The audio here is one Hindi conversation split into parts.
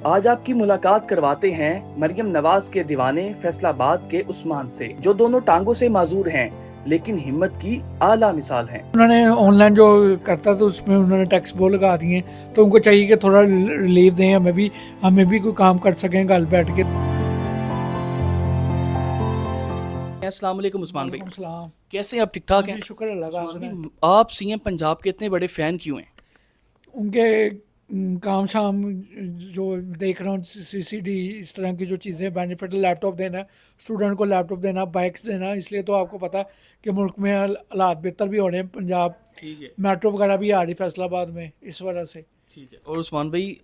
आज आपकी मुलाकात करवाते हैं मरियम नवाज के दीवाने फैसलाबाद के उस्मान से, जो दोनों टांगों से माजूर हैं लेकिन हिम्मत की आला मिसाल हैं। उन्होंने ऑनलाइन जो करता था उसमें उन्होंने टैक्स बोल लगा दिए, तो उनको चाहिए कि थोड़ा रिलीफ दें, हमें भी कोई काम कर सकें घर बैठ के। अस्सलाम वालेकुम उस्मान भाई, वालेकुम सलाम। कैसे हैं आप? ठीक हाँ ठाक हैं? जी, शुक्र अल्लाह का। उस्मान आप सुनाएं। भाई, आप सीएम पंजाब के इतने बड़े फ़ैन क्यों हैं? उनके काम शाम जो देख रहा हूँ, सीसीडी इस तरह की जो चीज़ें बेनिफिट, लैपटॉप देना, स्टूडेंट को लैपटॉप देना, बाइक्स देना, इसलिए तो आपको पता कि मुल्क में हालात बेहतर भी हो रहे हैं। पंजाब ठीक है। मेट्रो वगैरह भी आ रही फैसलाबाद में इस वजह से। ठीक है। और उस्मान भाई,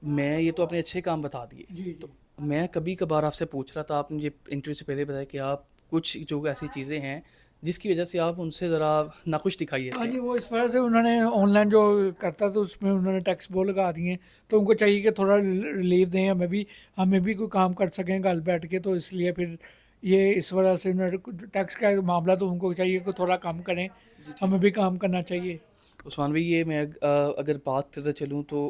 मैं ये तो अपने अच्छे काम बता दिए, जी जी। तो मैं कभी कभार आपसे पूछ रहा था, आपने मुझे इंटरव्यू से पहले बताया कि आप कुछ जो ऐसी चीज़ें हैं जिसकी वजह से आप उनसे ज़रा नाखुश दिखाई हाँ देते जी, हैं। वो इस वजह से उन्होंने ऑनलाइन जो करता था उसमें उन्होंने टैक्स बोल लगा दिए, तो उनको चाहिए कि थोड़ा रिलीफ दें, हमें भी कोई काम कर सकें घर बैठ के, तो इसलिए फिर ये इस वजह से उन्होंने टैक्स का मामला, तो उनको चाहिए कि थोड़ा कम करें, जी, ठीक हमें है। भी काम करना चाहिए। उस्मान भाई, ये मैं अगर बात करते चलूँ तो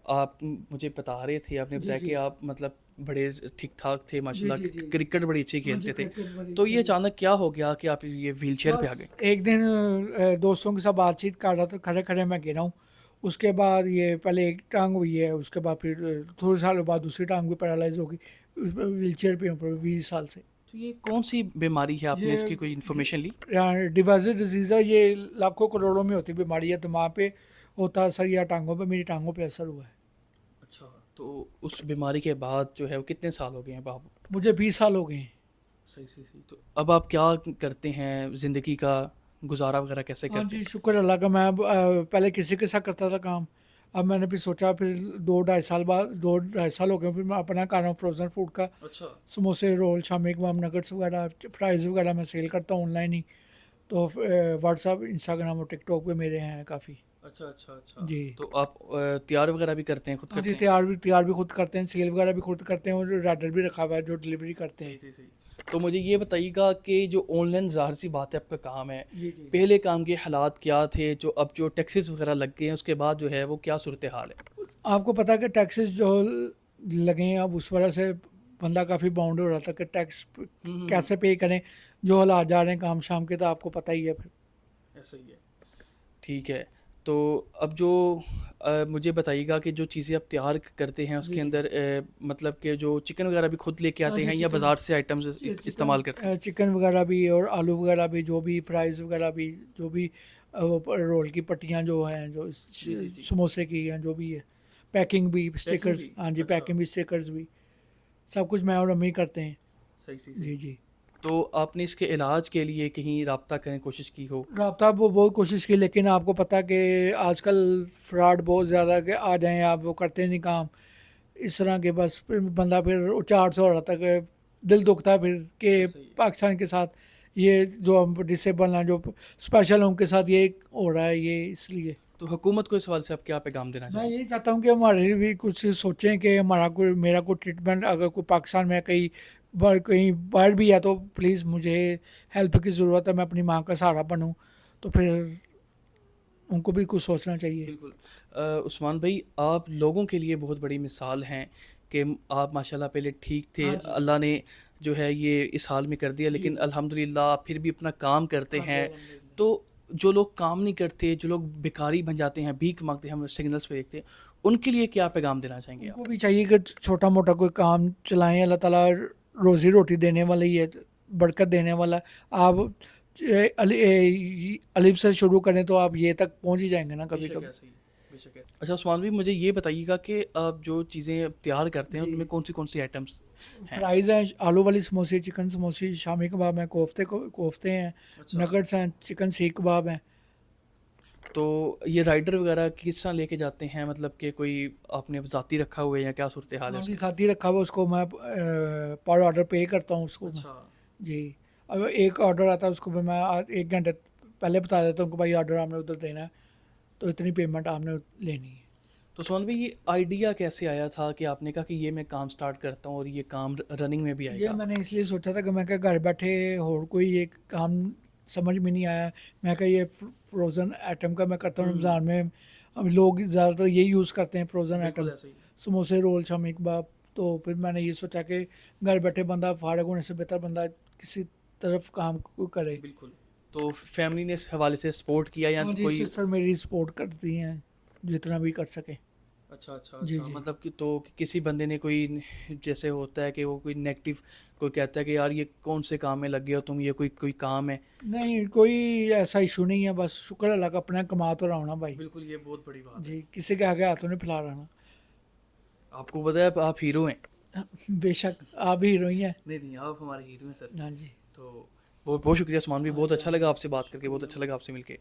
आप मुझे बता रहे थे, आपने जी बताया जी। कि आप मतलब बड़े ठीक ठाक थे जी माशाल्लाह, जी जी। क्रिकेट बड़ी अच्छी हाँ जी, खेलते थे। क्रिकेट बड़ी तो ये खेली। अचानक क्या हो गया कि आप ये व्हील चेयर पे आ बस गए? एक दिन दोस्तों के साथ बातचीत कर रहा था, खड़े खड़े मैं गिरा हूँ। उसके बाद ये पहले एक टांग हुई है, उसके बाद फिर थोड़े सालों बाद दूसरी टांग भी पैरालाइज होगी। उस व्हील चेयर पे हूँ 20 साल से। तो ये कौन सी बीमारी है, आपने ये इसकी कोई इन्फॉर्मेशन ली? डिवाइस डिजीज़ है, ये लाखों करोड़ों में होती बीमारी है। दिमाग पे होता असर या टांगों पे, मेरी टांगों पे असर हुआ है। अच्छा। तो उस बीमारी के बाद जो है वो कितने साल हो गए हैं बाबू? मुझे 20 साल हो गए हैं। सही सही सही। तो अब आप क्या करते हैं, ज़िंदगी का गुजारा वगैरह कैसे हाँ करते जी, हैं? शुक्र अल्लाह का। मैं पहले किसी के साथ करता था काम। अब मैंने भी सोचा, फिर 2 ढाई साल बाद, 2 ढाई साल हो गए, फिर मैं अपना कर रहा हूँ फ्रोज़न फूड का। अच्छा। समोसे, रोल, शामी कबाब, नगट्स वगैरह, फ्राइज़ वगैरह मैं सेल करता हूँ ऑनलाइन ही। तो व्हाट्सअप, इंस्टाग्राम और टिकटॉक पे मेरे हैं काफ़ी। अच्छा अच्छा अच्छा। जी। तो आप तैयार वगैरह भी करते हैं, खुद हाँ जी, करते हैं? तैयार भी खुद करते हैं, सेल वगैरह भी खुद करते हैं, और राइडर भी रखा हुआ है जो डिलीवरी करते सही हैं। सही सही। तो मुझे ये बताइएगा कि जो ऑनलाइन, ज़ाहिर सी बात है आपका काम है, जी जी। पहले काम के हालात क्या थे, जो अब जो टैक्सेस वगैरह लग गए हैं उसके बाद जो है वो क्या सूरत हाल है? आपको पता है कि टैक्सेस जो लगे हैं, अब उस वजह से बंदा काफ़ी बाउंड हो रहा था कि टैक्स हम्म। कैसे पे करें। जो हालात जा रहे हैं काम शाम के, तो आपको पता ही है फिर। ऐसा ही है। ठीक है। तो अब जो मुझे बताइएगा कि जो चीज़ें आप तैयार करते हैं जी उसके जी। अंदर मतलब कि जो चिकन वगैरह भी खुद लेके हाँ आते जी, हैं या बाज़ार से आइटम्स इस्तेमाल करते हैं? चिकन वगैरह भी और आलू वगैरह भी, जो भी फ्राइज़ वगैरह भी, जो भी रोल की पट्टियाँ जो हैं, जो जी जी जी। समोसे की हैं, जो भी है, पैकिंग भी, पैकिंग स्टिकर्स, भी? हाँ जी, अच्छा। पैकिंग भी, स्टिकर्स भी, सब कुछ मैं और अम्मी करते हैं। सही सही सही। जी जी। तो आपने इसके इलाज के लिए कहीं रब्ता करने की कोशिश की हो? रब्ता वो बहुत कोशिश की, लेकिन आपको पता है कि आजकल फ्रॉड बहुत ज़्यादा, कि आ जाएँ आप, वो करते नहीं काम इस तरह के। बस फिर बंदा फिर चार से हो रहा था कि दिल दुखता है फिर कि ऐसा ही है। पाकिस्तान के साथ ये जो हम डिसेबल हैं, जो स्पेशल, उनके साथ ये हो रहा है, ये इसलिए। तो हुकूमत को इस सवाल से आप क्या पैगाम देना मैं चाहेंगे? यही चाहता हूँ कि हमारे भी कुछ सोचें कि हमारा कोई, मेरा कोई ट्रीटमेंट अगर कोई पाकिस्तान में कहीं बाहर भी है, तो प्लीज़ मुझे हेल्प की ज़रूरत है, मैं अपनी माँ का सहारा बनूँ, तो फिर उनको भी कुछ सोचना चाहिए। बिल्कुल। उस्मान भाई, आप लोगों के लिए बहुत बड़ी मिसाल हैं कि आप माशाल्लाह पहले ठीक थे, हाँ जी। अल्लाह ने जो है ये इस हाल में कर दिया, जी लेकिन जी। अल्हम्दुलिल्लाह आप फिर भी अपना काम करते हाँ जी, हैं। अलहमदिल्ला। तो जो लोग काम नहीं करते, जो लोग भिखारी बन जाते हैं, भीख मांगते हैं, हम सिग्नल्स पे देखते हैं, उनके लिए क्या पैगाम देना चाहेंगे आप? उनको भी चाहिए कि छोटा मोटा कोई काम चलाएं, अल्लाह ताला रोज़ी रोटी देने वाला ही है, बरकत देने वाला। आप अलिफ से शुरू करें तो आप ये तक पहुंच ही जाएंगे ना कभी बेशक कभी। ऐसे ही। बेशक है। अच्छा उस्मान भाई, मुझे ये बताइएगा कि आप जो चीज़ें तैयार करते हैं जी। उनमें कौन सी आइटम्स हैं? फ्राइज़ हैं, आलू वाली समोसे, चिकन समोसे, शामी कबाब हैं, कोफ्ते हैं, अच्छा। नगट्स हैं, चिकन सीख कबाब हैं। तो ये राइडर वगैरह किस तरह लेके जाते हैं, मतलब कि कोई आपने ज़ाती रखा हुआ है या क्या सूरत हाल है हाँ जी, उसकी? साथ ही रखा हुआ, उसको मैं पर ऑर्डर पे करता हूँ उसको मैं। अच्छा। जी। अब एक ऑर्डर आता है, उसको भी मैं 1 घंटे पहले बता देता हूँ कि भाई ऑर्डर आपने उधर देना है, तो इतनी पेमेंट आपने लेनी है। तो सुमन भाई, ये आइडिया कैसे आया था कि आपने कहा कि ये मैं काम स्टार्ट करता हूँ और ये काम रनिंग में भी ये आएगा? मैंने इसलिए सोचा था कि मैं क्या, घर बैठे और कोई एक काम समझ में नहीं आया। मैं क्या, ये फ्रोज़न आइटम का मैं करता हूँ हम्म। रमज़ान में। अब लोग ज़्यादातर यही यूज़ करते हैं फ्रोज़न बिल्कुल आइटम। ऐसे ही। समोसे रोल शामी कबाब। तो फिर मैंने ये सोचा कि घर बैठे बंदा फारग होने से बेहतर बंदा किसी तरफ काम करे। बिल्कुल। तो फैमिली ने इस हवाले से सपोर्ट किया या हाँ जी, कोई? सिस्टर मेरी सपोर्ट करती हैं जितना भी कर सके। अच्छा अच्छा जी अच्छा, जी। मतलब कि तो किसी बंदे ने कोई, जैसे होता है कि वो कोई नेगेटिव, कोई कहता है कि यार ये कौन से काम में लग गए हो तुम, ये कोई कोई काम है? नहीं, कोई ऐसा इशू नहीं है, बस शुक्र अल्लाह का, अपना कमा तो रहा हूँ ना भाई। बिल्कुल, ये बहुत बड़ी बात है। जी, किसी के आगे हाथों नहीं फैला रहा ना। आपको पता है आप हीरो हैं। बेशक आप भी हीरो ही हैं। नहीं नहीं, आप हमारे हीरो हैं सर। हाँ जी। तो बहुत बहुत शुक्रिया उस्मान भी, हाँ बहुत जी, अच्छा हाँ लगा जी, आपसे बात करके, बहुत अच्छा शुक्रिया। लगा आपसे मिलके।